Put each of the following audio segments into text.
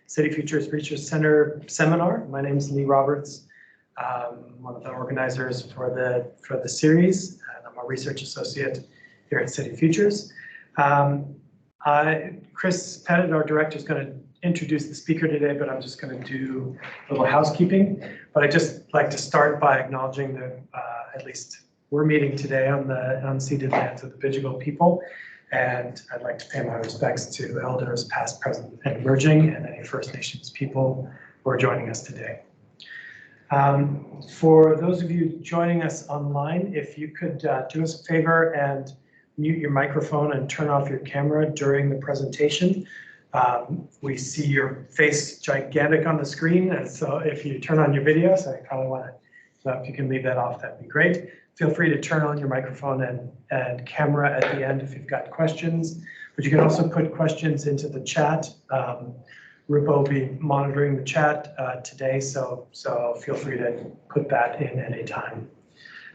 City Futures Research Center seminar. My name is Lee Roberts, one of the organizers for the series, and I'm a research associate here at City Futures. Chris Pettit, our director, is going to introduce the speaker today, but I'm just going to do a little housekeeping. But I'd just like to start by acknowledging that at least we're meeting today on the unceded lands of the Bidjigal people, and I'd like to pay my respects to elders past, present, and emerging, and any First Nations people who are joining us today. For those of you joining us online, if you could do us a favor and mute your microphone and turn off your camera during the presentation. We see your face gigantic on the screen, and so if you turn on your video, so I kind of want to, so if you can leave that off, that'd be great. Feel free to turn on your microphone and camera at the end if you've got questions, but you can also put questions into the chat. Rupa will be monitoring the chat today, so feel free to put that in any time.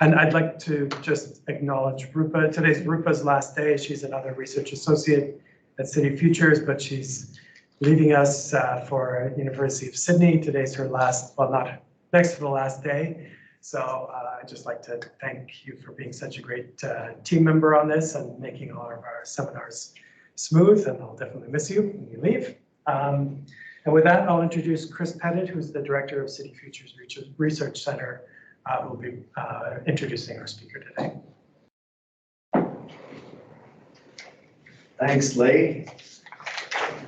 And I'd like to just acknowledge Rupa. Today's Rupa's last day. She's another research associate at City Futures, but she's leaving us for University of Sydney. Today's her last, well, not next to the last day. So I'd just like to thank you for being such a great team member on this and making all of our seminars smooth, and I'll definitely miss you when you leave. And with that, I'll introduce Chris Pettit, who's the director of City Futures Research Center, who will be introducing our speaker today. Thanks, Lee.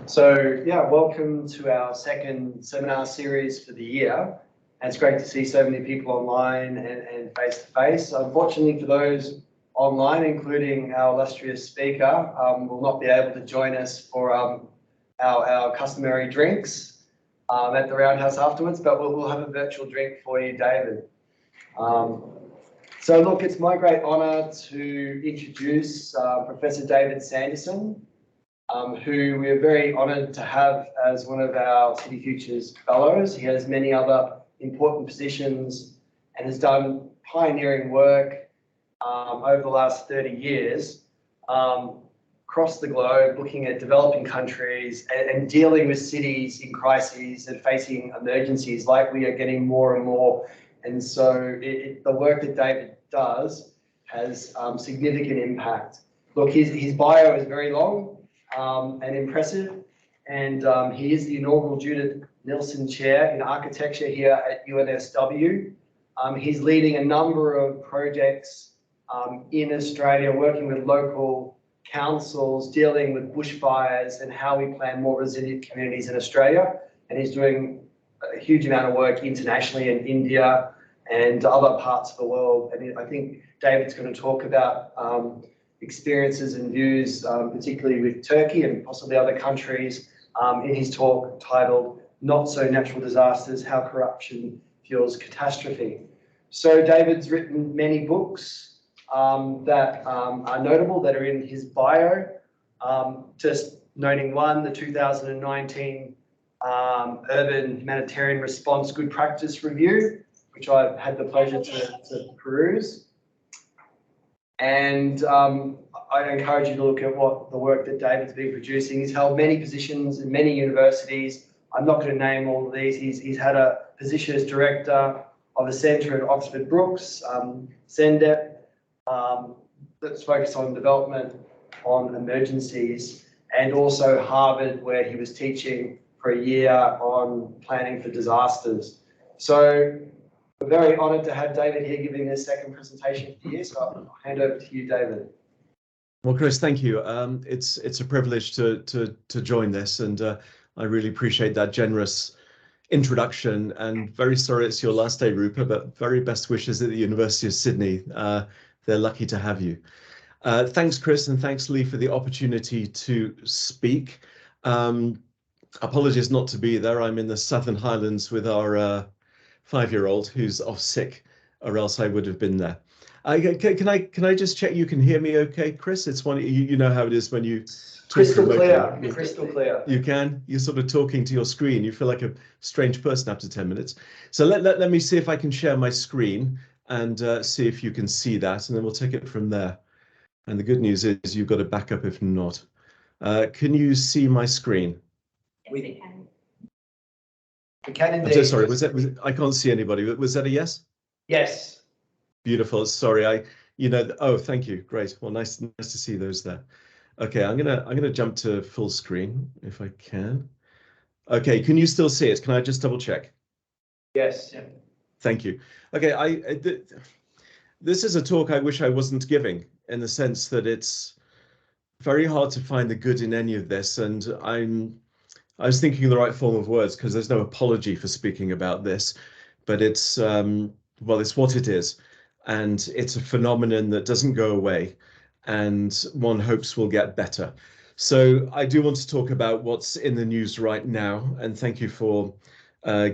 So yeah, welcome to our second seminar series for the year. And it's great to see so many people online and face-to-face. Unfortunately for those online, including our illustrious speaker, will not be able to join us for our customary drinks at the Roundhouse afterwards, but we'll have a virtual drink for you, David. So look, it's my great honour to introduce Professor David Sanderson, who we are very honoured to have as one of our City Futures Fellows. He has many other important positions and has done pioneering work over the last 30 years across the globe, looking at developing countries and dealing with cities in crises and facing emergencies like we are getting more and more. And so the work that David does has significant impact. Look, his bio is very long and impressive, and he is the inaugural Judith Nilsson Chair in Architecture here at UNSW. He's leading a number of projects in Australia, working with local councils, dealing with bushfires and how we plan more resilient communities in Australia. And he's doing a huge amount of work internationally in India and other parts of the world. And I think David's going to talk about experiences and views, particularly with Turkey and possibly other countries, in his talk titled Not-so-natural disasters, how corruption fuels catastrophe. So David's written many books that are notable, that are in his bio. Just noting one, the 2019 Urban Humanitarian Response Good Practice Review, which I've had the pleasure to peruse. And I encourage you to look at what the work that David's been producing. He's held many positions in many universities. I'm not going to name all of these. He's had a position as director of a centre at Oxford Brookes, CENDEP, that's focused on development on emergencies, and also Harvard, where he was teaching for a year on planning for disasters. So we're very honoured to have David here giving his second presentation of the year. So I'll hand over to you, David. Well, Chris, thank you. It's a privilege to join this, and I really appreciate that generous introduction. And very sorry it's your last day, Rupa, but very best wishes at the University of Sydney. They're lucky to have you. Thanks, Chris, and thanks, Lee, for the opportunity to speak. Apologies not to be there. I'm in the Southern Highlands with our 5-year-old who's off sick, or else I would have been there. Can I just check you can hear me okay, Chris? It's one, you know how it is when you crystal clear. Crystal clear. You can. You're sort of talking to your screen. You feel like a strange person after 10 minutes. So let me see if I can share my screen and see if you can see that, and then we'll take it from there. And the good news is you've got a backup if not. Can you see my screen? We Yes, it can. We can I'm indeed. so sorry, was it, I can't see anybody, was that a yes? Yes. Beautiful, sorry, oh, thank you, great. Well, nice to see those there. Okay, I'm gonna jump to full screen if I can. Okay, can you still see it? Can I just double check? Yes. Thank you. Okay, this is a talk I wish I wasn't giving, in the sense that it's very hard to find the good in any of this, and I was thinking the right form of words because there's no apology for speaking about this, but it's well, it's what it is, and it's a phenomenon that doesn't go away, and one hopes will get better. So I do want to talk about what's in the news right now, and thank you for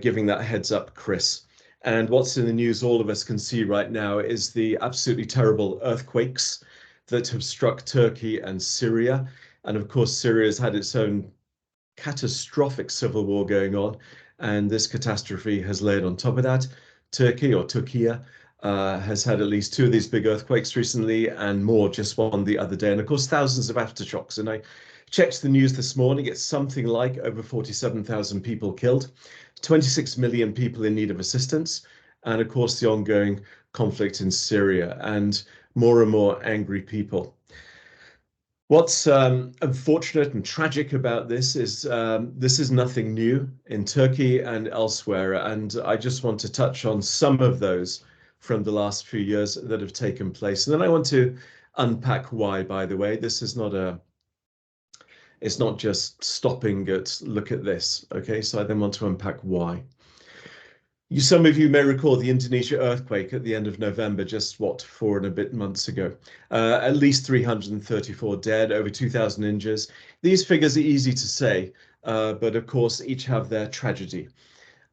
giving that heads up, Chris. And what's in the news all of us can see right now is the absolutely terrible earthquakes that have struck Turkey and Syria. And of course, Syria has had its own catastrophic civil war going on, and this catastrophe has laid on top of that. Turkey, or Turkiye, has had at least 2 of these big earthquakes recently, and more, just one the other day, and of course thousands of aftershocks. And I checked the news this morning, it's something like over 47,000 people killed, 26 million people in need of assistance, and of course the ongoing conflict in Syria, and more angry people. What's unfortunate and tragic about this is nothing new in Turkey and elsewhere, and I just want to touch on some of those from the last few years that have taken place. And then I want to unpack why, by the way. This is it's not just stopping at look at this, okay? So I then want to unpack why. Some of you may recall the Indonesia earthquake at the end of November, just 4 and a bit months ago. At least 334 dead, over 2,000 injuries. These figures are easy to say, but of course each have their tragedy.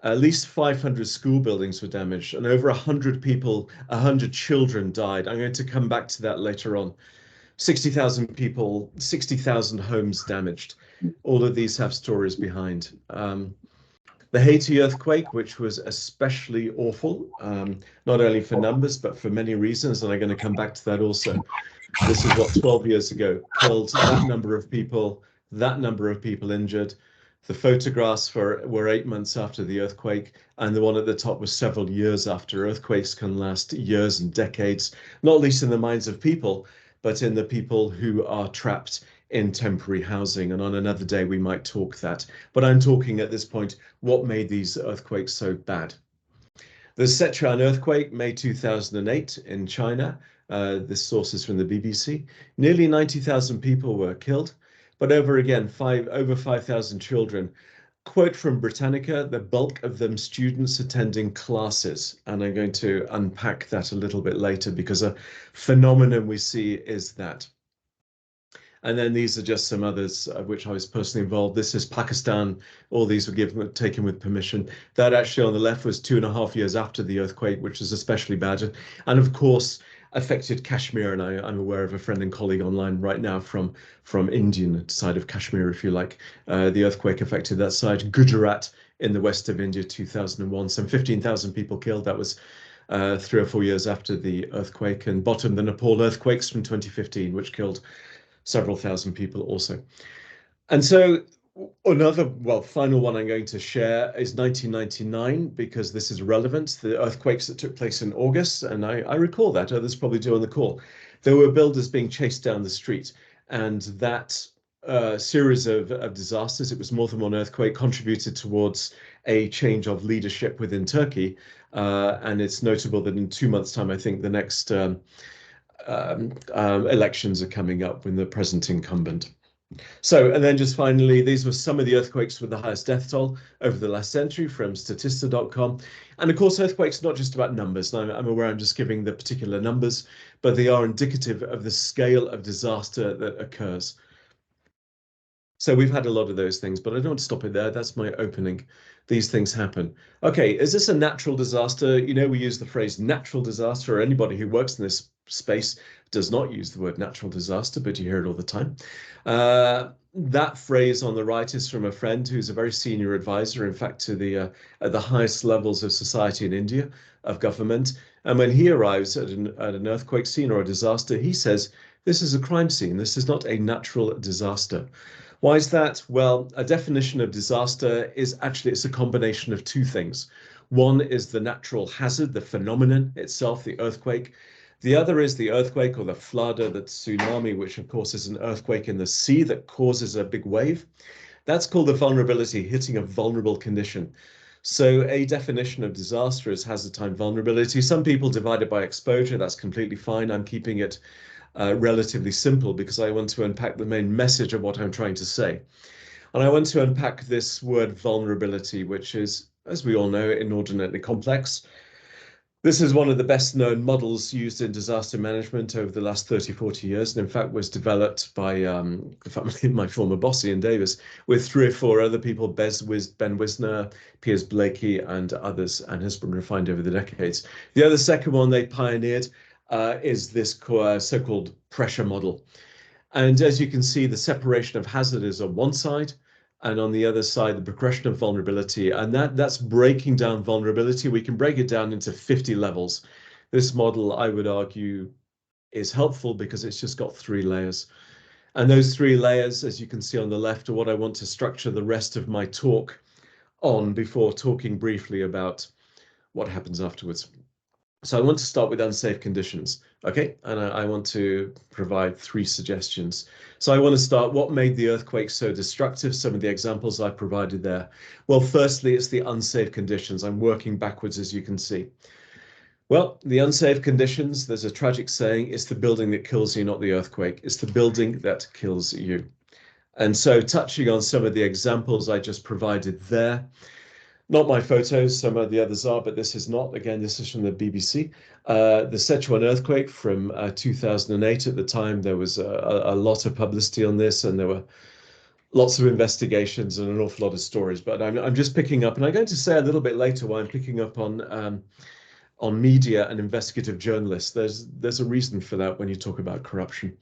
At least 500 school buildings were damaged, and over 100 children died. I'm going to come back to that later on. 60,000 people, 60,000 homes damaged. All of these have stories behind. The Haiti earthquake, which was especially awful, not only for numbers, but for many reasons, and I'm going to come back to that also. This is 12 years ago, killed that number of people injured. The photographs were 8 months after the earthquake, and the one at the top was several years after. Earthquakes can last years and decades, not least in the minds of people, but in the people who are trapped in temporary housing. And on another day, we might talk that. But I'm talking at this point, what made these earthquakes so bad? The Sichuan earthquake, May 2008 in China. This source is from the BBC. Nearly 90,000 people were killed, but over 5,000 children. Quote from Britannica, the bulk of them students attending classes. And I'm going to unpack that a little bit later, because a phenomenon we see is that. And then these are just some others of which I was personally involved. This is Pakistan. All these were taken with permission. That actually on the left was 2.5 years after the earthquake, which was especially bad. And of course, affected Kashmir. And I'm aware of a friend and colleague online right now from Indian side of Kashmir, if you like. The earthquake affected that side. Gujarat in the west of India, 2001. Some 15,000 people killed. That was 3 or 4 years after the earthquake. And bottom, the Nepal earthquakes from 2015, which killed several thousand people also. And so another, final one I'm going to share is 1999, because this is relevant. The earthquakes that took place in August, and I recall that, others probably do on the call. There were builders being chased down the street, and that series of disasters, it was more than one earthquake, contributed towards a change of leadership within Turkey. And it's notable that in 2 months' time, I think the next elections are coming up with the present incumbent. So, and then just finally, these were some of the earthquakes with the highest death toll over the last century from Statista.com. And of course, earthquakes are not just about numbers. And I'm aware I'm just giving the particular numbers, but they are indicative of the scale of disaster that occurs. So we've had a lot of those things, but I don't want to stop it there. That's my opening. These things happen. Okay, is this a natural disaster? We use the phrase natural disaster, or anybody who works in this space does not use the word natural disaster, but you hear it all the time. That phrase on the right is from a friend who's a very senior advisor, in fact, to at the highest levels of society in India, of government. And when he arrives at an earthquake scene or a disaster, he says, this is a crime scene. This is not a natural disaster. Why is that? Well, a definition of disaster is actually, it's a combination of two things. One is the natural hazard, the phenomenon itself, the earthquake. The other is the earthquake or the flood or the tsunami, which of course is an earthquake in the sea that causes a big wave. That's called the vulnerability, hitting a vulnerable condition. So a definition of disaster is hazard time vulnerability. Some people divide it by exposure. That's completely fine. I'm keeping it relatively simple because I want to unpack the main message of what I'm trying to say. And I want to unpack this word vulnerability, which is, as we all know, inordinately complex. This is one of the best known models used in disaster management over the last 30, 40 years. And in fact, was developed by my former boss, Ian Davis, with 3 or 4 other people, Ben Wisner, Piers Blakey, and others, and has been refined over the decades. The other second one they pioneered is this so-called pressure model. And as you can see, the separation of hazard is on one side, and on the other side, the progression of vulnerability. And that's breaking down vulnerability. We can break it down into 50 levels. This model, I would argue, is helpful because it's just got 3 layers. And those 3 layers, as you can see on the left, are what I want to structure the rest of my talk on before talking briefly about what happens afterwards. So I want to start with unsafe conditions, okay? And I want to provide 3 suggestions. So I want to start, what made the earthquake so destructive? Some of the examples I provided there. Well, firstly, it's the unsafe conditions. I'm working backwards, as you can see. Well, the unsafe conditions, there's a tragic saying, it's the building that kills you, not the earthquake. It's the building that kills you. And so touching on some of the examples I just provided there, not my photos, some of the others are, but this is not. Again, this is from the BBC. The Sichuan earthquake from 2008. At the time, there was a lot of publicity on this, and there were lots of investigations and an awful lot of stories. But I'm just picking up, and I'm going to say a little bit later why I'm picking up on media and investigative journalists. There's a reason for that when you talk about corruption.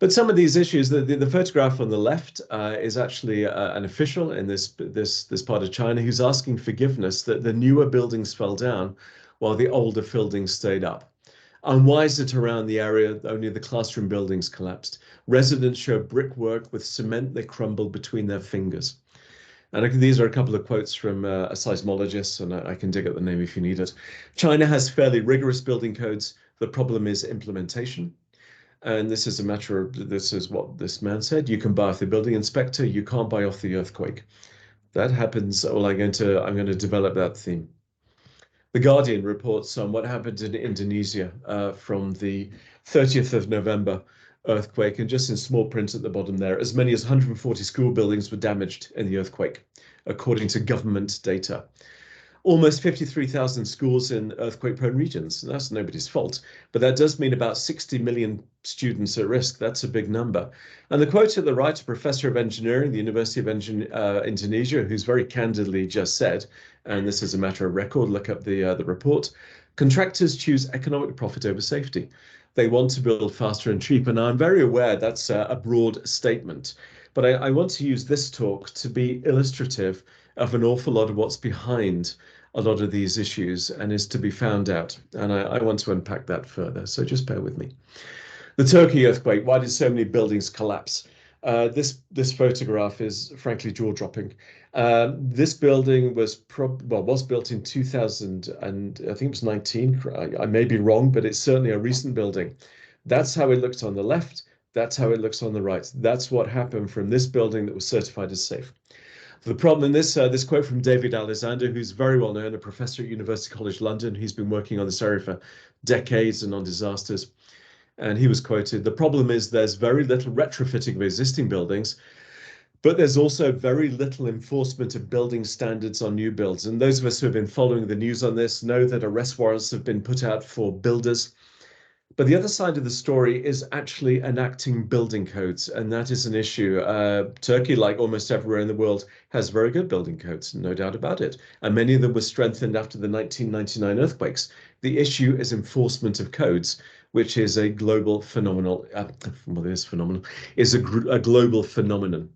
But some of these issues, the photograph on the left is actually an official in this part of China who's asking forgiveness that the newer buildings fell down while the older buildings stayed up. And why is it around the area only the classroom buildings collapsed? Residents show brickwork with cement they crumbled between their fingers. And these are a couple of quotes from a seismologist, and I can dig up the name if you need it. China has fairly rigorous building codes. The problem is implementation. And this is a matter of, this is what this man said, you can buy off the building inspector, you can't buy off the earthquake. That happens, well, I'm going to develop that theme. The Guardian reports on what happened in Indonesia from the 30th of November earthquake, and just in small print at the bottom there, as many as 140 school buildings were damaged in the earthquake, according to government data. Almost 53,000 schools in earthquake-prone regions. That's nobody's fault, but that does mean about 60 million students at risk. That's a big number. And the quote at the right, a professor of engineering, the University of Indonesia, who's very candidly just said, and this is a matter of record, look up the report, contractors choose economic profit over safety. They want to build faster and cheaper. Now, I'm very aware that's a broad statement, but I want to use this talk to be illustrative of an awful lot of what's behind a lot of these issues and is to be found out. And I want to unpack that further. So just bear with me. The Turkey earthquake, why did so many buildings collapse? This photograph is frankly jaw-dropping. This building was built in 2000 and I think it was 19. I may be wrong, but it's certainly a recent building. That's how it looks on the left. That's how it looks on the right. That's what happened from this building that was certified as safe. The problem in this quote from David Alexander, who's very well known, a professor at University College London. He's been working on this area for decades and on disasters. And he was quoted, the problem is there's very little retrofitting of existing buildings, but there's also very little enforcement of building standards on new builds. And those of us who have been following the news on this know that arrest warrants have been put out for builders. But the other side of the story is actually enacting building codes, and that is an issue. Turkey, like almost everywhere in the world, has very good building codes, no doubt about it. And many of them were strengthened after the 1999 earthquakes. The issue is enforcement of codes, which is a global phenomenon. Is a global phenomenon.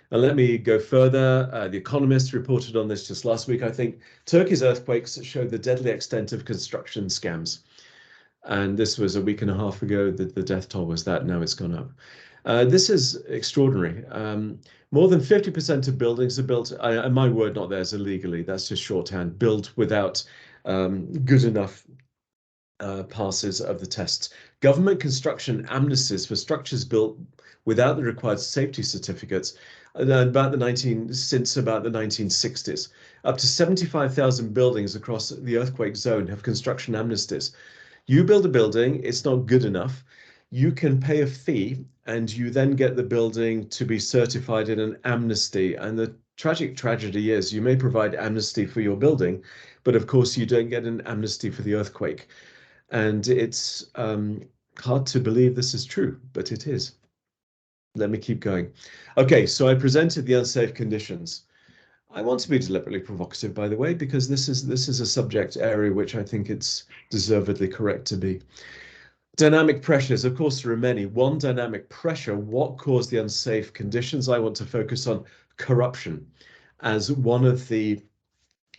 And let me go further. The Economist reported on this just last week, I think. Turkey's earthquakes showed the deadly extent of construction scams. And this was a week and a half ago that the death toll was that. Now it's gone up. This is extraordinary. More than 50% of buildings are built, and my word not theirs, illegally. That's just shorthand, built without good enough passes of the tests. Government construction amnesties for structures built without the required safety certificates since about the 1960s. Up to 75,000 buildings across the earthquake zone have construction amnesties. You build a building, it's not good enough. You can pay a fee and you then get the building to be certified in an amnesty. And the tragic tragedy is you may provide amnesty for your building, but of course you don't get an amnesty for the earthquake. And it's hard to believe this is true, but it is. Let me keep going. Okay, so I presented the unsafe conditions. I want to be deliberately provocative, by the way, because this is a subject area which I think it's deservedly correct to be. Dynamic pressures, of course, there are many. One dynamic pressure, what caused the unsafe conditions? I want to focus on corruption as one of the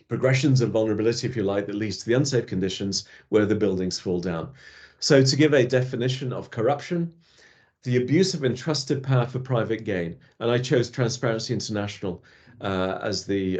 progressions of vulnerability, if you like, that leads to the unsafe conditions where the buildings fall down. So to give a definition of corruption, the abuse of entrusted power for private gain. And I chose Transparency International as the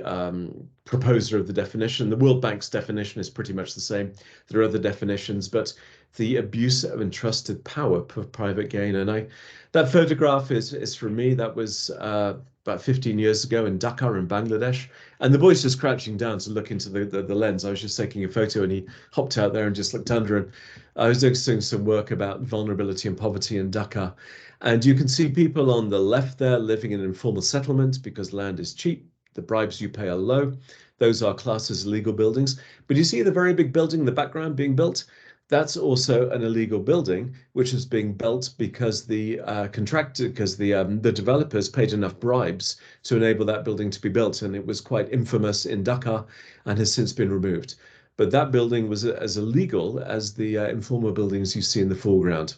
proposer of the definition. The World Bank's definition is pretty much the same. There are other definitions, but the abuse of entrusted power for private gain. And that photograph is for me. That was about 15 years ago in Dhaka in Bangladesh. And the boy's just crouching down to look into the lens. I was just taking a photo and he hopped out there and just looked under. And I was doing some work about vulnerability and poverty in Dhaka. And you can see people on the left there living in an informal settlement because land is cheap. The bribes you pay are low. Those are classed as illegal buildings. But you see the very big building in the background being built? That's also an illegal building, which is being built because the the developers paid enough bribes to enable that building to be built. And it was quite infamous in Dhaka and has since been removed. But that building was as illegal as the informal buildings you see in the foreground.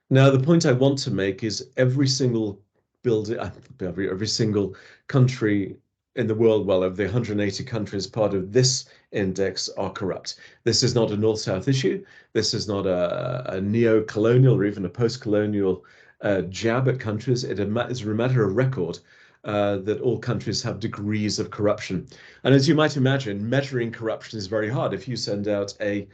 Now, the point I want to make is every single building, every single country in the world, well, of the 180 countries part of this index are corrupt. This is not a North-South issue. This is not a neo-colonial or even a post-colonial jab at countries. It is a matter of record that all countries have degrees of corruption. And as you might imagine, measuring corruption is very hard. If you send out a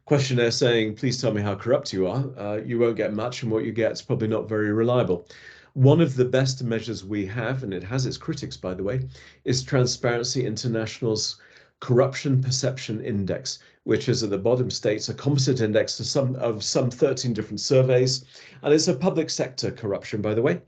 questionnaire saying, please tell me how corrupt you are, you won't get much, and what you get is probably not very reliable. One of the best measures we have, and it has its critics, by the way, is Transparency International's Corruption Perception Index, which is at the bottom states a composite index of some 13 different surveys. And it's a public sector corruption, by the way.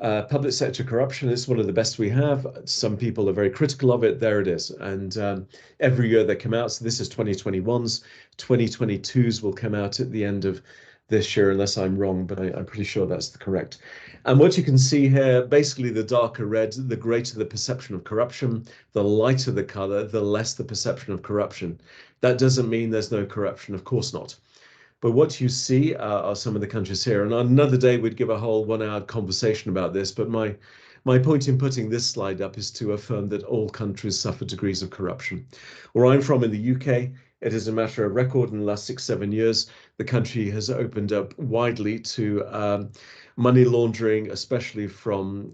Public sector corruption is one of the best we have. Some people are very critical of it. There it is. And every year they come out. So this is 2021's. 2022's will come out at the end of this year, unless I'm wrong, but I'm pretty sure that's correct. And what you can see here, basically the darker red, the greater the perception of corruption, the lighter the color, the less the perception of corruption. That doesn't mean there's no corruption, of course not. But what you see are some of the countries here. And another day we'd give a whole 1-hour conversation about this, but my point in putting this slide up is to affirm that all countries suffer degrees of corruption. Where I'm from in the UK, it is a matter of record in the last 6-7 years. The country has opened up widely to money laundering, especially from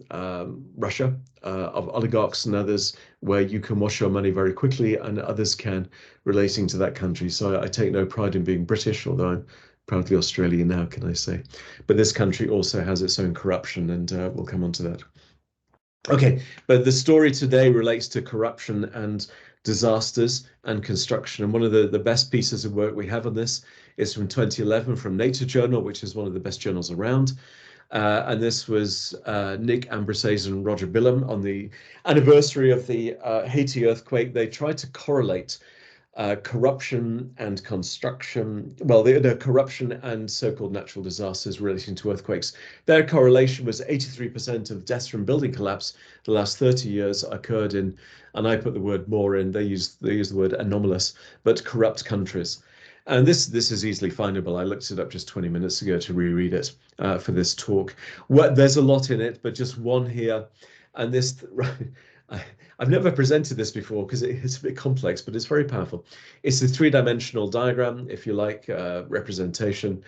Russia, of oligarchs and others, where you can wash your money very quickly and others can, relating to that country. So I take no pride in being British, although I'm proudly Australian now, can I say. But this country also has its own corruption, and we'll come on to that. Okay, but the story today relates to corruption and disasters and construction. And one of the best pieces of work we have on this is from 2011 from Nature Journal, which is one of the best journals around. And this was Nick Ambrosese and Roger Bilham on the anniversary of the Haiti earthquake. They tried to correlate corruption and construction, well, the corruption and so-called natural disasters relating to earthquakes. Their correlation was 83% of deaths from building collapse the last 30 years occurred in, and I put the word more in, they use the word anomalous, but corrupt countries. And this is easily findable. I looked it up just 20 minutes ago to reread it for this talk. There's a lot in it, but just one here. And this, I've never presented this before because it's a bit complex, but it's very powerful. It's a 3-dimensional diagram, if you like, representation.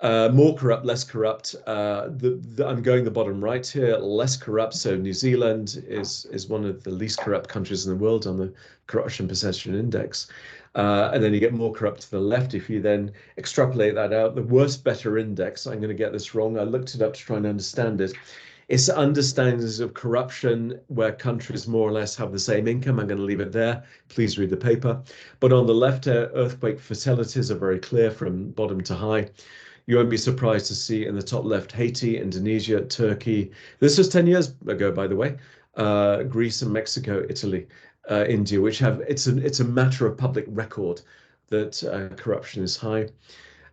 More corrupt, less corrupt. I'm going the bottom right here, less corrupt. So New Zealand is one of the least corrupt countries in the world on the corruption perception index. And then you get more corrupt to the left. If you then extrapolate that out, the worst better index, I'm going to get this wrong. I looked it up to try and understand it. It's understandings of corruption where countries more or less have the same income. I'm going to leave it there. Please read the paper. But on the left, earthquake fatalities are very clear from bottom to high. You won't be surprised to see in the top left, Haiti, Indonesia, Turkey. This was 10 years ago, by the way. Greece and Mexico, Italy, India, which have, it's a matter of public record that corruption is high.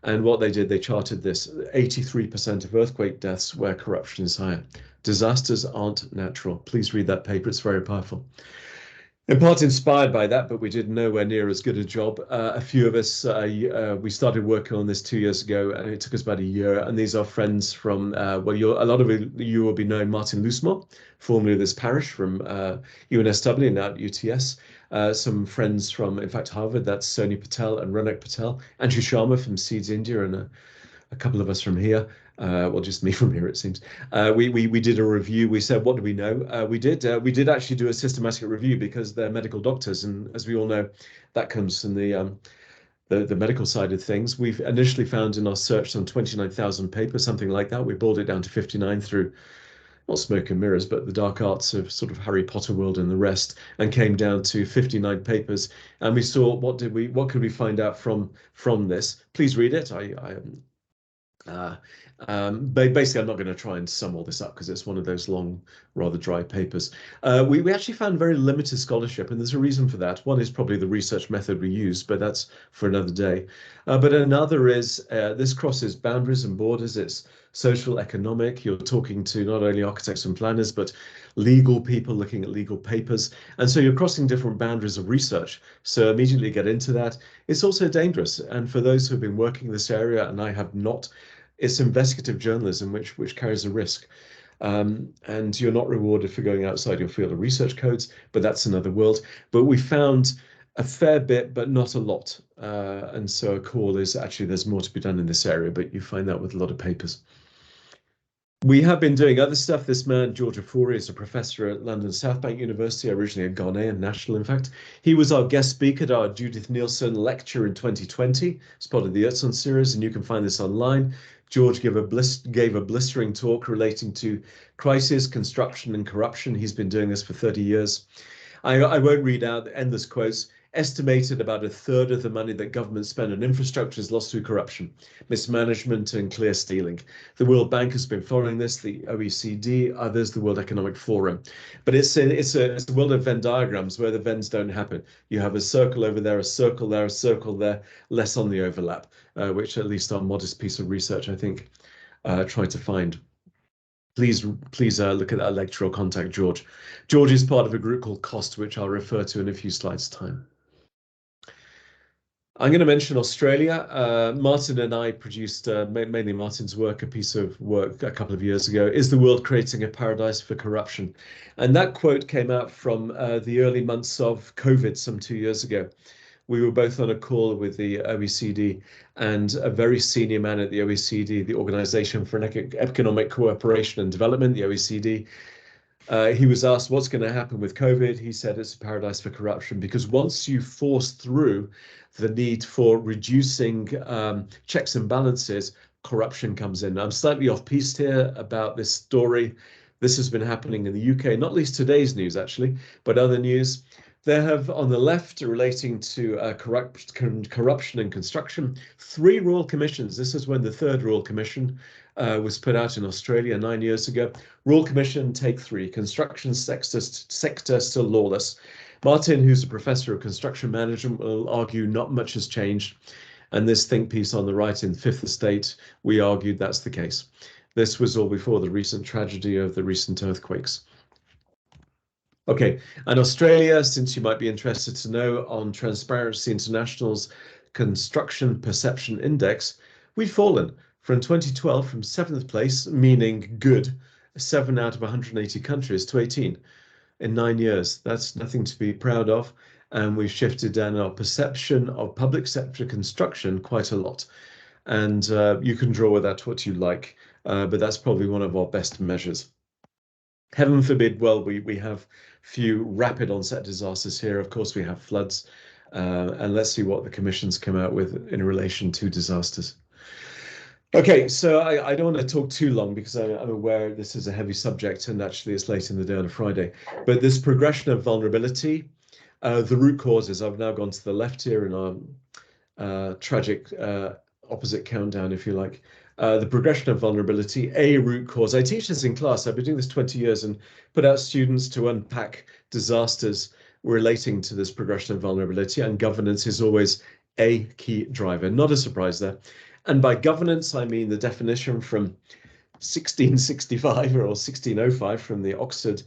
And what they did, they charted this 83% of earthquake deaths where corruption is higher. Disasters aren't natural. Please read that paper. It's very powerful. In part inspired by that, but we did nowhere near as good a job. A few of us, we started working on this 2 years ago, and it took us about a year. And these are friends from, a lot of you will be knowing Martin Loosemore, formerly of this parish from UNSW, now at UTS. Some friends from, in fact, Harvard, that's Sony Patel and Ronak Patel, Anshu Sharma from Seeds India, and a couple of us from here. Well, just me from here, it seems. We did a review. We said, what do we know? We did actually do a systematic review because they're medical doctors, and as we all know, that comes from the medical side of things. We've initially found in our search some 29,000 papers, something like that. We boiled it down to 59 through not smoke and mirrors, but the dark arts of sort of Harry Potter world and the rest, and came down to 59 papers. And we saw what could we find out from this? Please read it. Basically, I'm not going to try and sum all this up because it's one of those long, rather dry papers. We actually found very limited scholarship, and there's a reason for that. One is probably the research method we use, but that's for another day. But another is this crosses boundaries and borders. It's social, economic. You're talking to not only architects and planners, but legal people looking at legal papers. And so you're crossing different boundaries of research. So immediately get into that. It's also dangerous. And for those who've been working in this area, and I have not, it's investigative journalism, which carries a risk. And you're not rewarded for going outside your field of research codes, but that's another world. But we found a fair bit, but not a lot. And so a call is actually there's more to be done in this area, but you find that with a lot of papers. We have been doing other stuff. This man, George Ofori, is a professor at London South Bank University, originally a Ghanaian national, in fact. He was our guest speaker at our Judith Nielsen lecture in 2020 as part of the Earthson series, and you can find this online. George gave a blistering talk relating to crisis, construction, and corruption. He's been doing this for 30 years. I won't read out the endless quotes. Estimated about a third of the money that governments spend on infrastructure is lost through corruption, mismanagement, and clear stealing. The World Bank has been following this, the OECD, others, the World Economic Forum. But it's a world of Venn diagrams where the Venns don't happen. You have a circle over there, a circle there, a circle there, less on the overlap, which at least our modest piece of research, I think, tried to find. Please look at that lecture or contact George. George is part of a group called COST, which I'll refer to in a few slides' time. I'm going to mention Australia. Martin and I produced, mainly Martin's work, a piece of work a couple of years ago, Is the World Creating a Paradise for Corruption? And that quote came out from the early months of COVID some 2 years ago. We were both on a call with the OECD, and a very senior man at the OECD, the Organization for Economic Cooperation and Development, the OECD, he was asked what's going to happen with COVID. He said it's a paradise for corruption, because once you force through the need for reducing checks and balances, corruption comes in. I'm slightly off piste here about this story. This has been happening in the UK, not least today's news actually, but other news. There have, on the left, relating to corruption and construction, 3 royal commissions. This is when the 3rd Royal Commission was put out in Australia 9 years ago. Royal Commission, take 3, construction sector still lawless. Martin, who's a professor of construction management, will argue not much has changed. And this think piece on the right in Fifth Estate, we argued that's the case. This was all before the recent tragedy of the recent earthquakes. Okay, and Australia, since you might be interested to know, on Transparency International's Construction Perception Index, we've fallen from 2012 from 7th place, meaning good, 7 out of 180 countries, to 18 in 9 years. That's nothing to be proud of. And we've shifted down our perception of public sector construction quite a lot. And you can draw with that what you like, but that's probably one of our best measures. Heaven forbid, well, we have few rapid onset disasters here. Of course, we have floods, and let's see what the commissions come out with in relation to disasters. Okay, so I don't want to talk too long because I'm aware this is a heavy subject and actually it's late in the day on a Friday. But this progression of vulnerability, the root causes, I've now gone to the left here in our tragic opposite countdown, if you like. The progression of vulnerability, a root cause. I teach this in class. I've been doing this 20 years and put out students to unpack disasters relating to this progression of vulnerability, and governance is always a key driver. Not a surprise there. And by governance, I mean the definition from 1665 or 1605 from the Oxford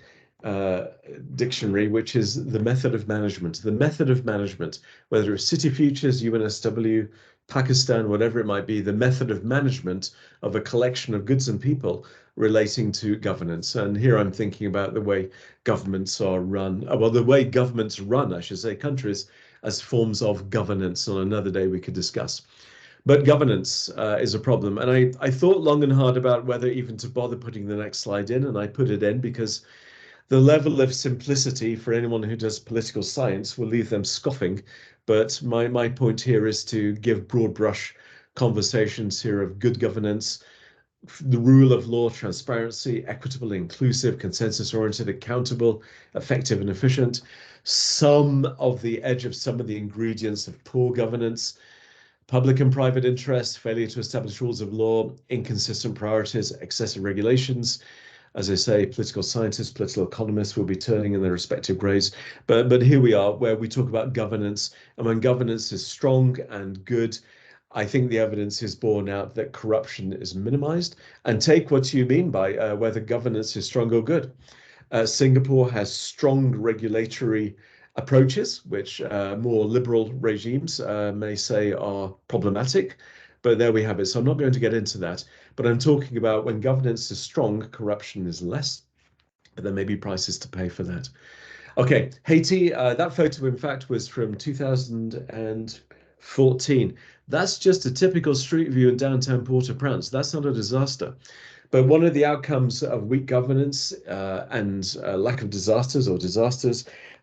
dictionary, which is the method of management. The method of management, whether it's City Futures, UNSW, Pakistan, whatever it might be, the method of management of a collection of goods and people relating to governance. And here I'm thinking about the way governments are run, well, the way governments run, I should say, countries as forms of governance. On another day we could discuss. But governance is a problem. And I thought long and hard about whether even to bother putting the next slide in, and I put it in because the level of simplicity for anyone who does political science will leave them scoffing. But my point here is to give broad brush conversations here of good governance, the rule of law, transparency, equitable, inclusive, consensus-oriented, accountable, effective, and efficient. Some of the edge of some of the ingredients of poor governance, public and private interests, failure to establish rules of law, inconsistent priorities, excessive regulations. As I say, political scientists, political economists will be turning in their respective graves. But here we are, where we talk about governance. And when governance is strong and good, I think the evidence is borne out that corruption is minimized. And take what you mean by whether governance is strong or good. Singapore has strong regulatory approaches, which more liberal regimes may say are problematic. But there we have it. So I'm not going to get into that. But I'm talking about when governance is strong, corruption is less. But there may be prices to pay for that. Okay, Haiti, that photo, in fact, was from 2014. That's just a typical street view in downtown Port-au-Prince. That's not a disaster. But one of the outcomes of weak governance and lack of disasters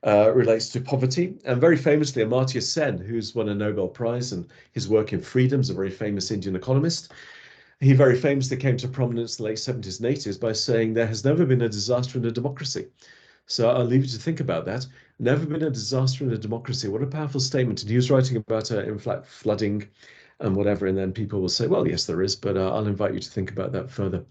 relates to poverty. And very famously, Amartya Sen, who's won a Nobel Prize, and his work in freedom, is a very famous Indian economist. He very famously came to prominence in the late 70s and 80s by saying there has never been a disaster in a democracy. So I'll leave you to think about that. Never been a disaster in a democracy. What a powerful statement. And he was writing about in fact, flooding and whatever. And then people will say, well, yes, there is, but I'll invite you to think about that further.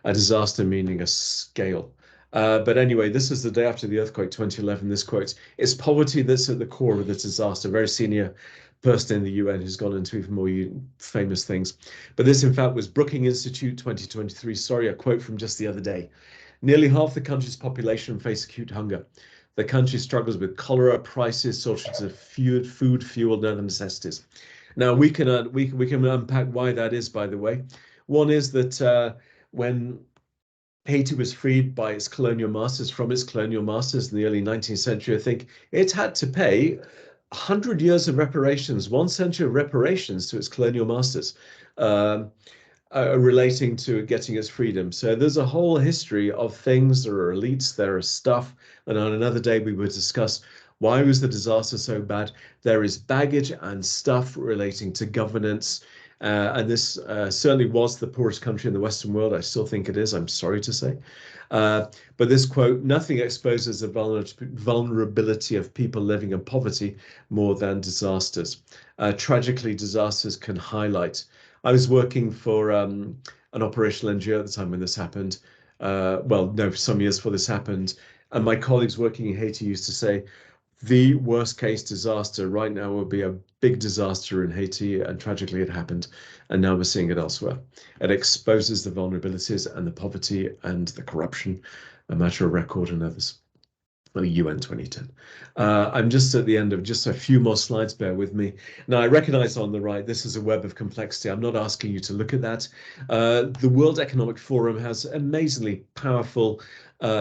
A disaster meaning a scale. But anyway, this is the day after the earthquake, 2011. This quote, it's poverty that's at the core of the disaster. Very senior person in the UN who's gone into even more famous things. But this, in fact, was Brookings Institute 2023. Sorry, a quote from just the other day. Nearly half the country's population face acute hunger. The country struggles with cholera, prices, shortages of food, fuel, and other necessities. Now, we can unpack why that is, by the way. One is that when Haiti was freed by its colonial masters, from its colonial masters in the early 19th century, I think it had to pay 100 years of reparations, 1 century of reparations to its colonial masters, relating to getting its freedom. So there's a whole history of things. There are elites, there is stuff, and on another day we will discuss why was the disaster so bad. There is baggage and stuff relating to governance. And this certainly was the poorest country in the Western world. I still think it is, I'm sorry to say. But this quote, nothing exposes the vulnerability of people living in poverty more than disasters. Tragically, disasters can highlight. I was working for an operational NGO at the time when this happened. Well, no, some years before this happened. And my colleagues working in Haiti used to say, the worst case disaster right now will be a big disaster in Haiti, and tragically it happened. And now we're seeing it elsewhere. It exposes the vulnerabilities and the poverty and the corruption, a matter of record and others. Well, UN 2010. I'm just at the end of just a few more slides, bear with me. Now, I recognize on the right, this is a web of complexity. I'm not asking you to look at that. The World Economic Forum has amazingly powerful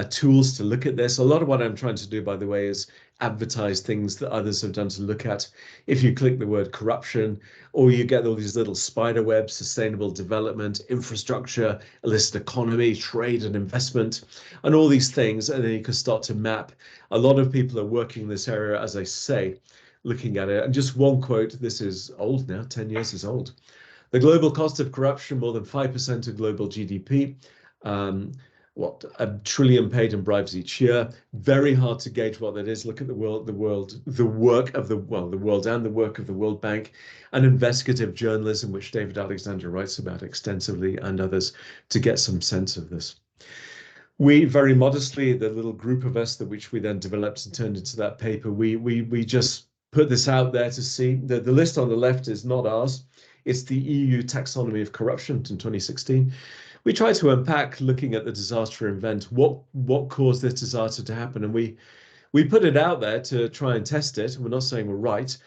tools to look at this. A lot of what I'm trying to do, by the way, is advertise things that others have done to look at. If you click the word corruption, or you get all these little spider webs: sustainable development, infrastructure, illicit economy, trade and investment, and all these things. And then you can start to map. A lot of people are working in this area, as I say, looking at it. And just one quote, this is old now, 10 years is old. The global cost of corruption, more than 5% of global GDP. What, $1 trillion paid in bribes each year. Very hard to gauge what that is. Look at the work of the world and the work of the World Bank, and investigative journalism, which David Alexander writes about extensively, and others, to get some sense of this. We very modestly, the little group of us which we then developed and turned into that paper, we just put this out there to see. The list on the left is not ours. It's the EU taxonomy of corruption in 2016. We try to unpack, looking at the disaster event, what caused this disaster to happen, and we put it out there to try and test it. We're not saying we're right.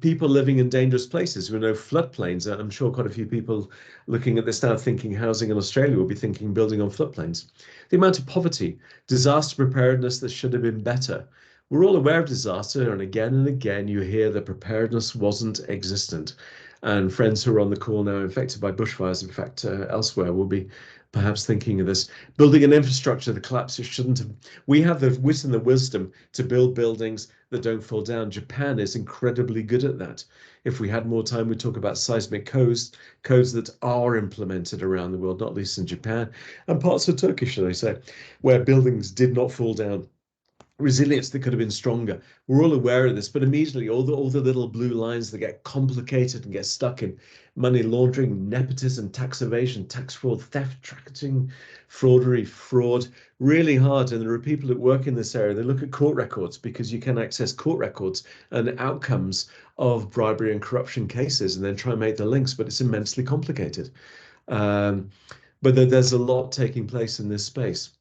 People living in dangerous places. We know floodplains. I'm sure quite a few people looking at this now thinking housing in Australia will be thinking building on floodplains. The amount of poverty, disaster preparedness that should have been better. We're all aware of disaster, and again you hear that preparedness wasn't existent. And friends who are on the call now infected by bushfires, in fact, elsewhere, will be perhaps thinking of this. Building an infrastructure, the collapse, it shouldn't have. We have the wit and the wisdom to build buildings that don't fall down. Japan is incredibly good at that. If we had more time, we'd talk about seismic codes that are implemented around the world, not least in Japan and parts of Turkey, should I say, where buildings did not fall down. Resilience that could have been stronger. We're all aware of this, but immediately all the little blue lines that get complicated and get stuck in money laundering, nepotism, tax evasion, tax fraud, theft, tracking, fraud, really hard. And there are people that work in this area. They look at court records, because you can access court records and outcomes of bribery and corruption cases, and then try and make the links, but it's immensely complicated. But there's a lot taking place in this space.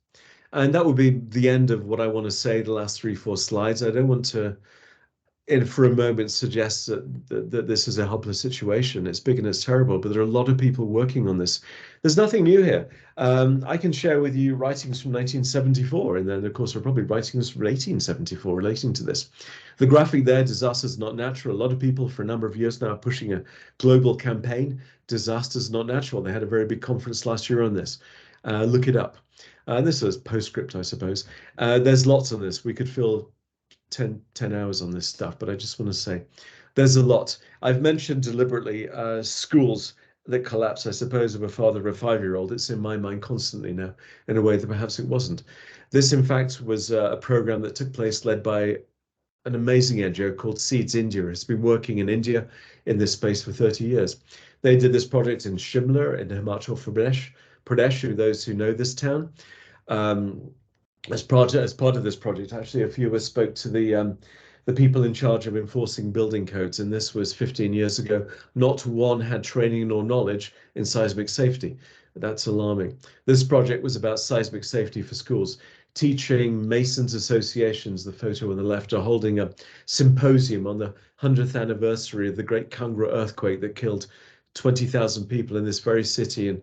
And that would be the end of what I want to say, the last 3-4 slides. I don't want to, for a moment, suggest that this is a helpless situation. It's big and it's terrible, but there are a lot of people working on this. There's nothing new here. I can share with you writings from 1974, and then, of course, there are probably writings from 1874 relating to this. The graphic there, Disasters Not Natural. A lot of people for a number of years now are pushing a global campaign, Disasters Not Natural. They had a very big conference last year on this. Look it up. This is postscript, I suppose. There's lots of this. We could fill 10 hours on this stuff, but I just want to say there's a lot. I've mentioned deliberately schools that collapse, I suppose, of a father of a 5-year-old. It's in my mind constantly now in a way that perhaps it wasn't. This, in fact, was a program that took place led by an amazing NGO called Seeds India. It's been working in India in this space for 30 years. They did this project in Shimla in Himachal Pradesh, who those who know this town. As part of this project, actually, a few of us spoke to the people in charge of enforcing building codes, and this was 15 years ago. Not one had training nor knowledge in seismic safety. That's alarming. This project was about seismic safety for schools. Teaching Masons associations, the photo on the left, are holding a symposium on the 100th anniversary of the Great Kangra earthquake that killed 20,000 people in this very city in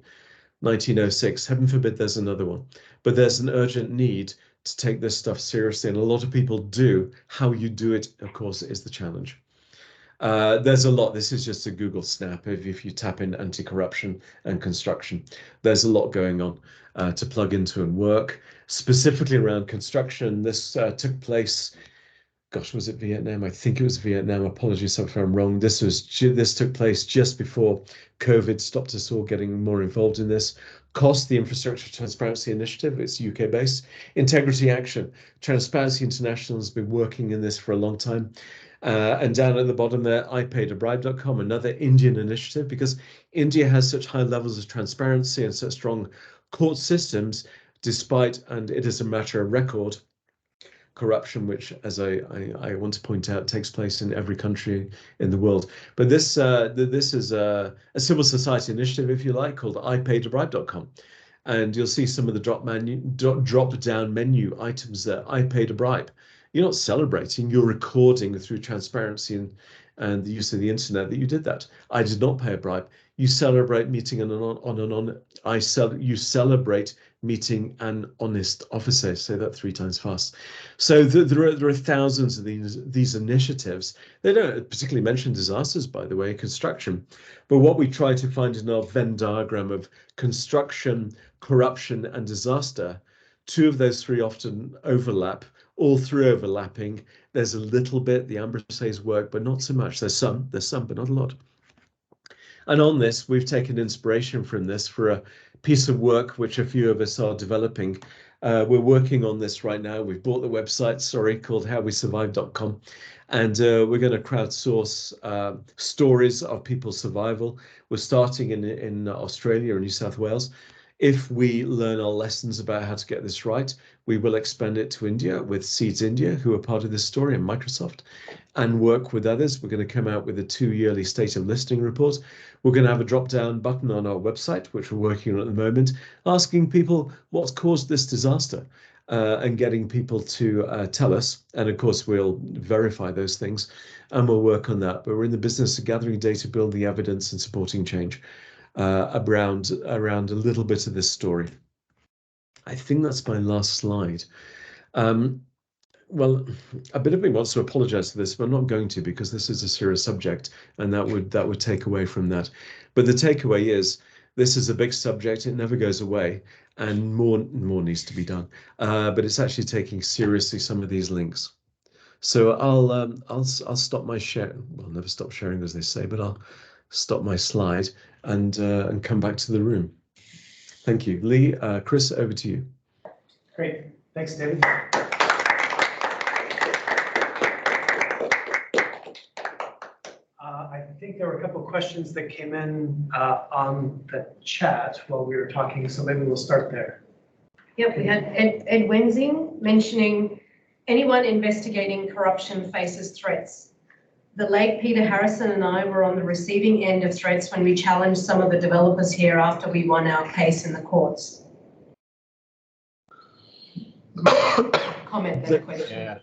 1906. Heaven forbid there's another one. But there's an urgent need to take this stuff seriously, and a lot of people do. How you do it, of course, is the challenge. There's a lot. This is just a Google snap. If you tap in anti-corruption and construction, there's a lot going on to plug into and work. Specifically around construction, this took place, gosh, was it Vietnam? I think it was Vietnam. Apologies if I'm wrong. This took place just before COVID stopped us all getting more involved in this. COST, the Infrastructure Transparency Initiative, it's UK-based. Integrity Action, Transparency International has been working in this for a long time. And down at the bottom there, IPaidAbribe.com, another Indian initiative, because India has such high levels of transparency and such strong court systems, despite, and it is a matter of record, corruption, which, as I want to point out, takes place in every country in the world. But this is a civil society initiative, if you like, called IPaidAbribe.com. And you'll see some of the drop-down menu items there. I paid a bribe. You're not celebrating, you're recording through transparency and the use of the internet that you did that. I did not pay a bribe. You celebrate meeting you celebrate meeting an honest officer. Say that 3 times fast. So there are thousands of these initiatives. They don't particularly mention disasters, by the way, construction. But what we try to find in our Venn diagram of construction, corruption, and disaster, 2 of those 3 often overlap, all 3 overlapping. There's a little bit, the Ambrasays work, but not so much. There's some, but not a lot. And on this, we've taken inspiration from this for a piece of work which a few of us are developing. We're working on this right now. We've bought the website, called howwesurvive.com. And we're going to crowdsource stories of people's survival. We're starting in Australia and New South Wales. If we learn our lessons about how to get this right, we will expand it to India with Seeds India, who are part of this story, and Microsoft, and work with others. We're going to come out with a 2-yearly state of listening report. We're going to have a drop-down button on our website, which we're working on at the moment, asking people what's caused this disaster and getting people to tell us. And of course, we'll verify those things and we'll work on that. But we're in the business of gathering data, building evidence and supporting change around a little bit of this story. I think that's my last slide. Well, a bit of me wants to apologize for this, but I'm not going to, because this is a serious subject, and that would take away from that. But the takeaway is this is a big subject. It never goes away, and more needs to be done. But it's actually taking seriously some of these links. So I'll stop my share. Well, I'll never stop sharing, as they say, but I'll stop my slide and come back to the room. Thank you. Lee, Chris, over to you. Great. Thanks, David. I think there were a couple of questions that came in on the chat while we were talking, so maybe we'll start there. Yep, we had Ed Wenzing mentioning anyone investigating corruption faces threats. The late Peter Harrison and I were on the receiving end of threats when we challenged some of the developers here after we won our case in the courts. Comment then, question. Yeah.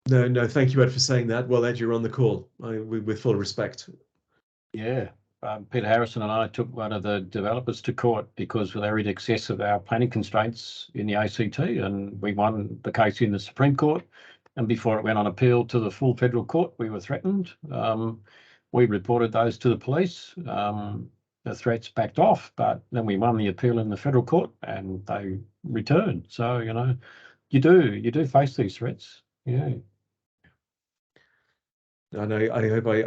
No, thank you, Ed, for saying that. Well, Ed, you're on the call with full respect. Yeah. Peter Harrison and I took one of the developers to court because they were in excess of our planning constraints in the ACT, and we won the case in the Supreme Court. And before it went on appeal to the full federal court, we were threatened. We reported those to the police. The threats backed off, but then we won the appeal in the federal court and they returned. So, you know, you do face these threats. Yeah. And I hope I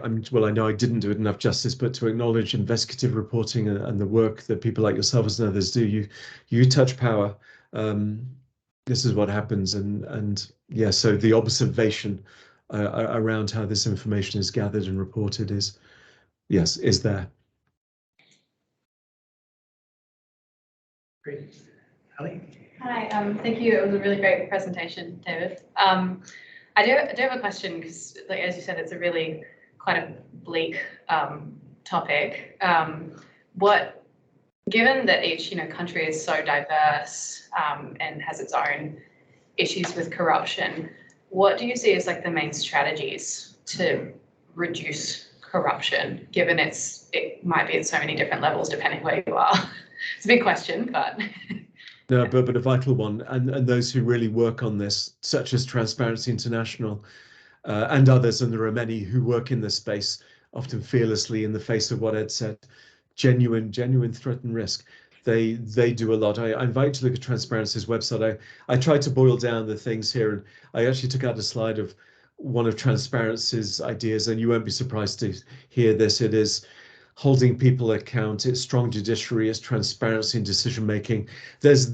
know I didn't do it enough justice, but to acknowledge investigative reporting and the work that people like yourselves and others do. You touch power. This is what happens, and yeah. So the observation around how this information is gathered and reported is there. Great. Ali? Hi, thank you. It was a really great presentation, David. I do have a question because, like, as you said, it's a really quite a bleak topic. Given that each country is so diverse and has its own issues with corruption, what do you see as like the main strategies to reduce corruption? Given it might be at so many different levels depending where you are. It's a big question, but. No, but a vital one, and those who really work on this, such as Transparency International and others, and there are many who work in this space, often fearlessly in the face of what Ed said, genuine threat and risk. They do a lot. I invite you to look at Transparency's website. I tried to boil down the things here, and I actually took out a slide of one of Transparency's ideas, and you won't be surprised to hear this. It is holding people account, it's strong judiciary, it's transparency in decision making. There's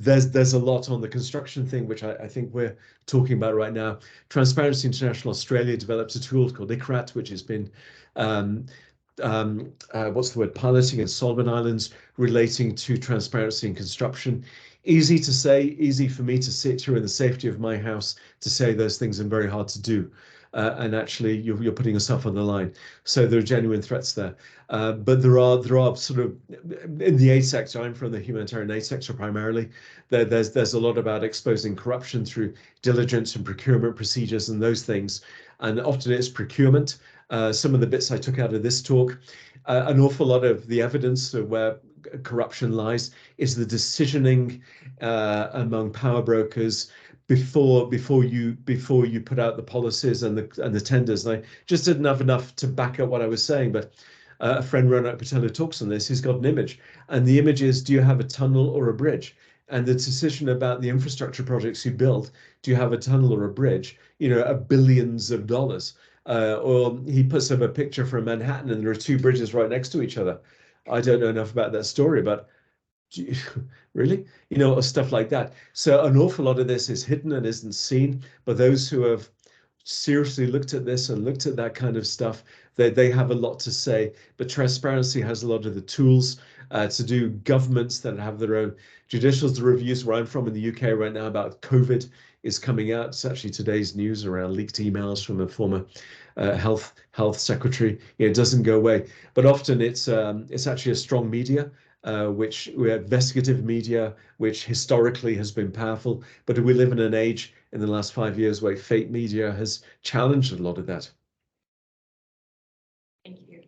a lot on the construction thing, which I think we're talking about right now. Transparency International Australia developed a tool called ICRAT, which has been piloting in Solomon Islands relating to transparency in construction. Easy to say, easy for me to sit here in the safety of my house to say those things, and very hard to do. And actually, you're putting yourself on the line. So there are genuine threats there. But there are sort of, in the aid sector, I'm from the humanitarian aid sector primarily, there's a lot about exposing corruption through diligence and procurement procedures and those things. And often it's procurement. Some of the bits I took out of this talk, an awful lot of the evidence where corruption lies is the decisioning among power brokers before you put out the policies and the tenders. And I just didn't have enough to back up what I was saying, but a friend, Ronak Patel, who talks on this, he's got an image, and the image is, do you have a tunnel or a bridge? And the decision about the infrastructure projects you build, do you have a tunnel or a bridge? You know, are billions of dollars. Or he puts up a picture from Manhattan and there are two bridges right next to each other. I don't know enough about that story, but really, you know, or stuff like that. So an awful lot of this is hidden and isn't seen, but those who have seriously looked at this and looked at that kind of stuff, they have a lot to say. But transparency has a lot of the tools to do. Governments that have their own judicials. The reviews where I'm from in the UK right now about COVID is coming out. It's actually today's news around leaked emails from a former health secretary. It doesn't go away, but often it's actually a strong media. Which we have investigative media, which historically has been powerful, but we live in an age in the last 5 years where fake media has challenged a lot of that. Thank you.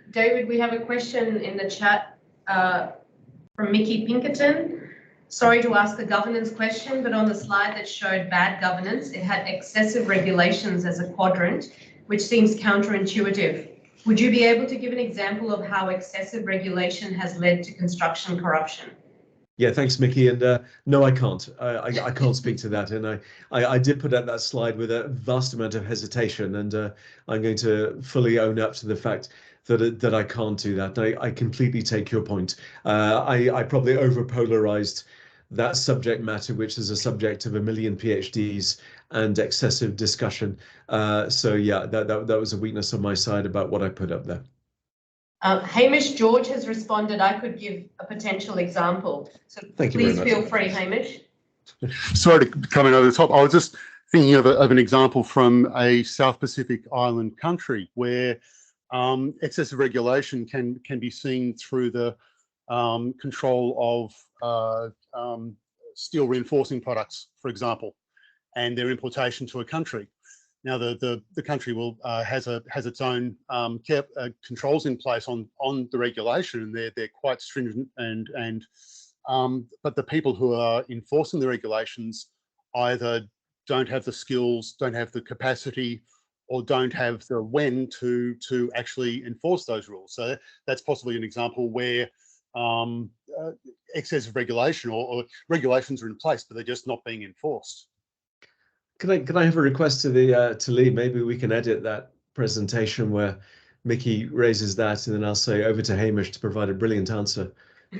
David, we have a question in the chat from Mickey Pinkerton. Sorry to ask the governance question, but on the slide that showed bad governance, it had excessive regulations as a quadrant, which seems counterintuitive. Would you be able to give an example of how excessive regulation has led to construction corruption? Yeah, thanks, Mickey. And no, I can't. I can't speak to that. And I did put out that slide with a vast amount of hesitation, and I'm going to fully own up to the fact that I can't do that. I completely take your point. I probably over-polarized that subject matter, which is a subject of 1 million PhDs and excessive discussion. So yeah, that was a weakness on my side about what I put up there. Hamish George has responded, I could give a potential example. So Thank you please very feel much. free, Hamish. Sorry to come in over the top. I was just thinking of an example from a South Pacific island country where excessive regulation can be seen through the control of steel reinforcing products, for example, and their importation to a country. Now the country will has its own controls in place on the regulation, and they're quite stringent, and but the people who are enforcing the regulations either don't have the skills, don't have the capacity, or don't have the when to actually enforce those rules. So that's possibly an example where excessive regulation or regulations are in place, but they're just not being enforced. Can I have a request to the to Lee? Maybe we can edit that presentation where Mickey raises that, and then I'll say over to Hamish to provide a brilliant answer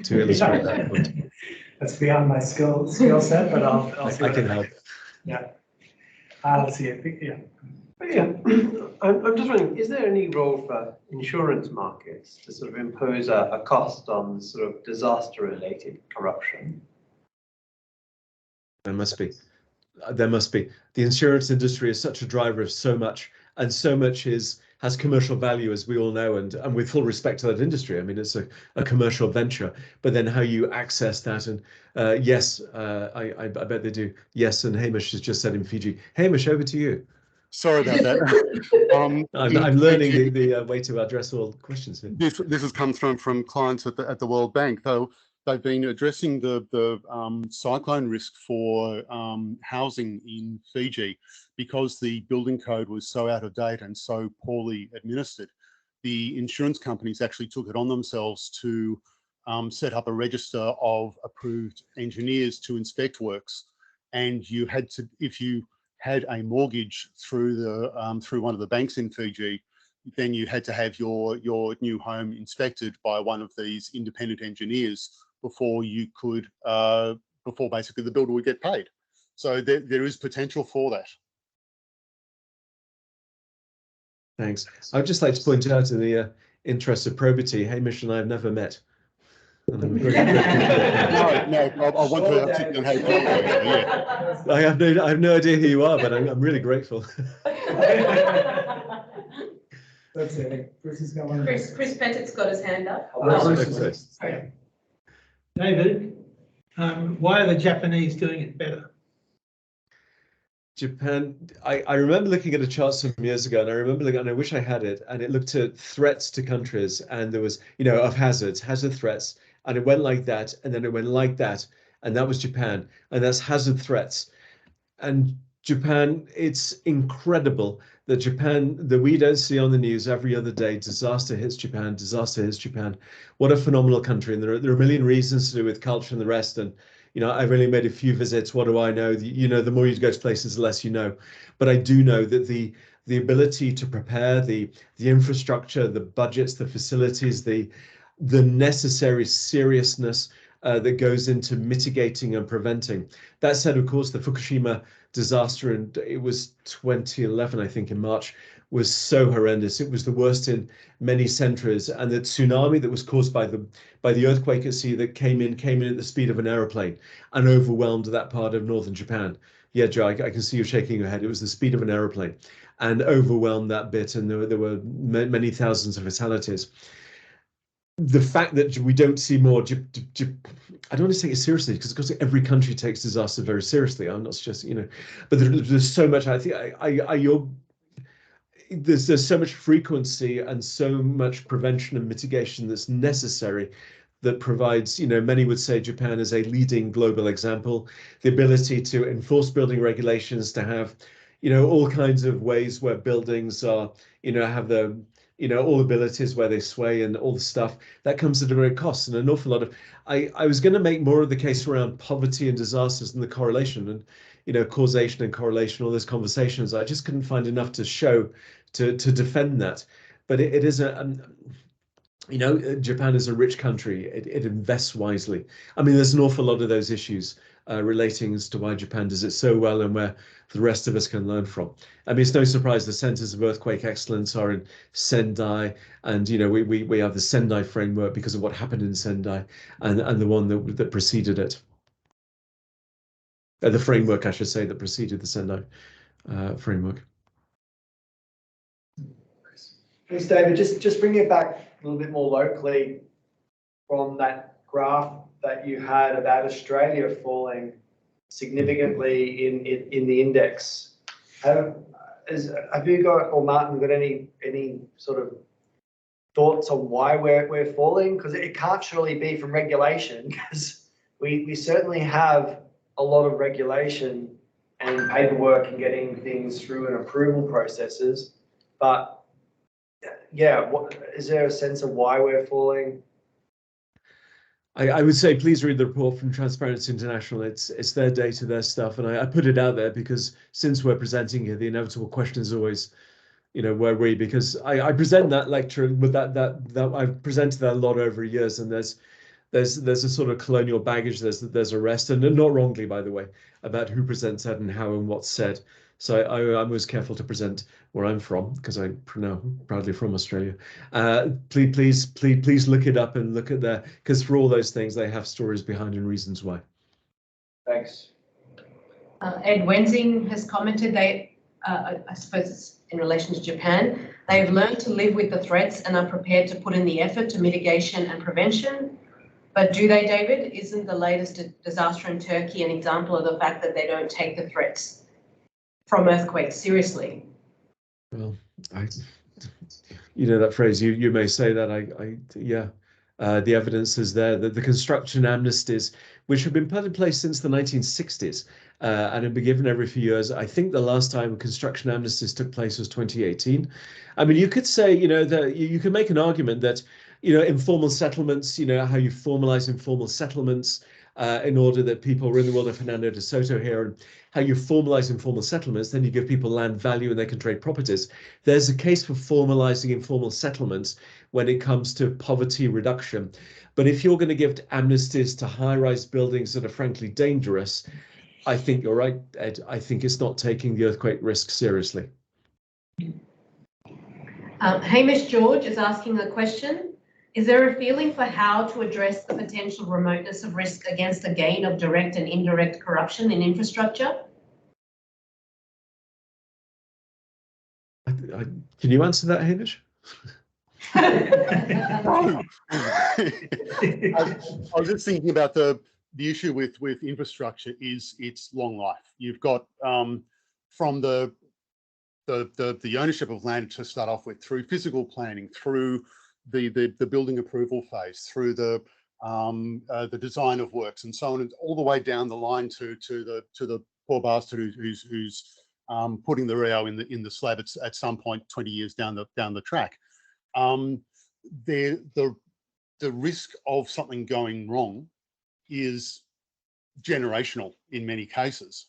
to illustrate that point. That's beyond my skill set, but I'll see. I can help. Yeah. I'll see. I think, yeah. But yeah, I'm just wondering, is there any role for insurance markets to sort of impose a cost on sort of disaster-related corruption? There must be. There must be. The insurance industry is such a driver of so much, and so much has commercial value, as we all know, and with full respect to that industry. I mean, it's a commercial venture, but then how you access that, and yes, I bet they do. Yes, and Hamish has just said in Fiji. Hamish, over to you. Sorry about that. I'm learning the way to address all questions here. This has come from clients at the World Bank, though. They've been addressing the cyclone risk for housing in Fiji because the building code was so out of date and so poorly administered. The insurance companies actually took it on themselves to set up a register of approved engineers to inspect works, and you had to, if you had a mortgage through one of the banks in Fiji, then you had to have your new home inspected by one of these independent engineers before you could, before basically the builder would get paid. So there is potential for that. Thanks. I'd just like to point out, in the interest of probity, Hamish and I have never met. And I'm very No, I want to particularly on how you yeah. I have no idea who you are, but I'm really grateful. That's it. Chris has got one. Chris Pettitt's got his hand up. Sorry. David, why are the Japanese doing it better? Japan, I remember looking at a chart some years ago, and I remember looking, and I wish I had it, and it looked at threats to countries, and there was, of hazard threats, and it went like that, and then it went like that, and that was Japan, and that's hazard threats. And Japan, it's incredible that we don't see on the news every other day, disaster hits Japan, disaster hits Japan. What a phenomenal country. And there are a million reasons to do with culture and the rest. And, I've only made a few visits. What do I know? The more you go to places, the less you know. But I do know that the ability to prepare, the infrastructure, the budgets, the facilities, the necessary seriousness that goes into mitigating and preventing. That said, of course, the Fukushima disaster, and it was 2011, I think, in March, was so horrendous. It was the worst in many centuries. And the tsunami that was caused by the earthquake at sea that came in at the speed of an aeroplane and overwhelmed that part of northern Japan. Yeah, Joe, I can see you shaking your head. It was the speed of an aeroplane and overwhelmed that bit. And there were many thousands of fatalities. The fact that we don't see more, I don't want to take it seriously because of course every country takes disaster very seriously. I'm not suggesting, but there's so much. I think there's so much frequency and so much prevention and mitigation that's necessary that provides, many would say Japan is a leading global example. The ability to enforce building regulations, to have, all kinds of ways where buildings are, have the all abilities where they sway and all the stuff that comes at a great cost and an awful lot of. I was going to make more of the case around poverty and disasters and the correlation and causation and correlation, all those conversations. I just couldn't find enough to show to defend that. But it is Japan is a rich country. It invests wisely. I mean, there's an awful lot of those issues relating as to why Japan does it so well and where the rest of us can learn from. I mean, it's no surprise the centers of earthquake excellence are in Sendai, and we have the Sendai framework because of what happened in Sendai, and the one that preceded it. The framework, I should say, that preceded the Sendai framework. Thanks, David. Just bring it back a little bit more locally from that graph that you had about Australia falling significantly in the index. Have you got, or Martin, got any sort of thoughts on why we're falling? Because it can't surely be from regulation, because we certainly have a lot of regulation and paperwork and getting things through and approval processes. But yeah, is there a sense of why we're falling? I would say please read the report from Transparency International. It's their data, their stuff, and I put it out there because since we're presenting here, the inevitable question is always, where we, because I present that lecture with that I've presented that a lot over years, and there's a sort of colonial baggage, there's a rest, and not wrongly, by the way, about who presents that and how and what's said. So I'm always careful to present where I'm from, because I'm now proudly from Australia. Please look it up and look at that, because for all those things, they have stories behind and reasons why. Thanks. Ed Wensing has commented I suppose it's in relation to Japan, they have learned to live with the threats and are prepared to put in the effort to mitigation and prevention. But do they, David? Isn't the latest disaster in Turkey an example of the fact that they don't take the threats from earthquakes seriously? Well, that phrase, you may say that, yeah. The evidence is there that the construction amnesties, which have been put in place since the 1960s and have been given every few years. I think the last time construction amnesties took place was 2018. I mean, you could say, that you could make an argument that, informal settlements, how you formalize informal settlements in order that people, we're in the world of Fernando de Soto here, and how you formalize informal settlements, then you give people land value and they can trade properties. There's a case for formalizing informal settlements when it comes to poverty reduction. But if you're going to give amnesties to high-rise buildings that are frankly dangerous, I think you're right, Ed. I think it's not taking the earthquake risk seriously. Hamish George is asking a question. Is there a feeling for how to address the potential remoteness of risk against the gain of direct and indirect corruption in infrastructure? Can you answer that, Hamish? I was just thinking about the issue with infrastructure is its long life. You've got from the ownership of land to start off with, through physical planning, through the building approval phase, through the design of works, and so on, and all the way down the line to the poor bastard who's putting the Rio in the slab at some point 20 years down the track. The risk of something going wrong is generational in many cases.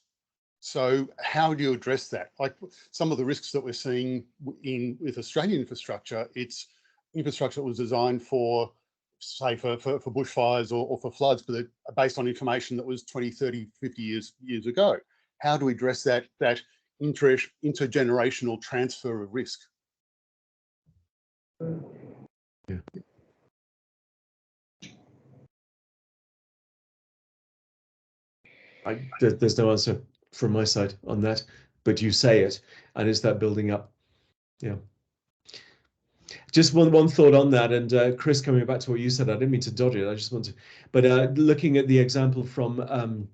So how do you address that? Like some of the risks that we're seeing with Australian infrastructure, it's infrastructure that was designed for, say, for bushfires or for floods, but they're based on information that was 20, 30, 50 years ago. How do we address that intergenerational transfer of risk? Yeah. There's no answer from my side on that, but you say it, and is that building up? Yeah. Just one thought on that, and Chris, coming back to what you said, I didn't mean to dodge it. I just want to, but looking at the example from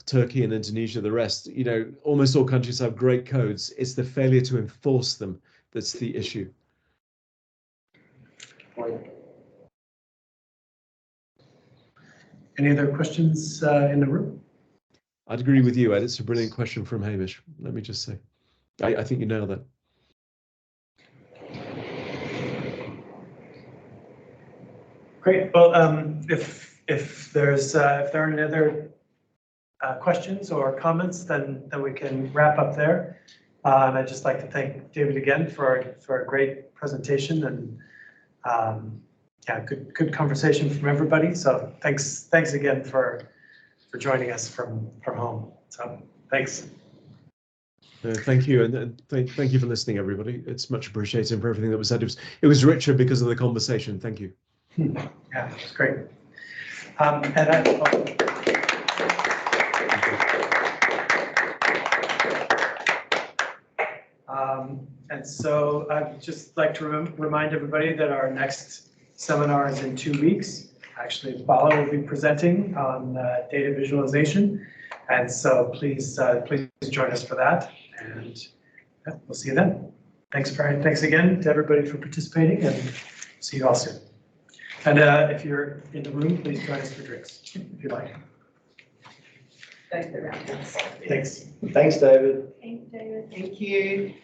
Turkey and Indonesia, the rest, you know, almost all countries have great codes. It's the failure to enforce them that's the issue. Any other questions in the room? I'd agree with you, Ed. It's a brilliant question from Hamish. Let me just say, I think you nailed that. Great. Well, if there are any other questions or comments, then we can wrap up there. And I'd just like to thank David again for a great presentation, and yeah, good conversation from everybody. So thanks again for joining us from home. So thanks. Thank you, and thank you for listening, everybody. It's much appreciated for everything that was said. It was richer because of the conversation. Thank you. Yeah, it's great. And so I'd just like to remind everybody that our next seminar is in 2 weeks. Actually, Bala will be presenting on data visualization. And so please join us for that. And yeah, we'll see you then. Thanks again to everybody for participating, and see you all soon. And if you're in the room, please join us for drinks if you like. Thanks. Thanks, David. Thank you, David. Thank you.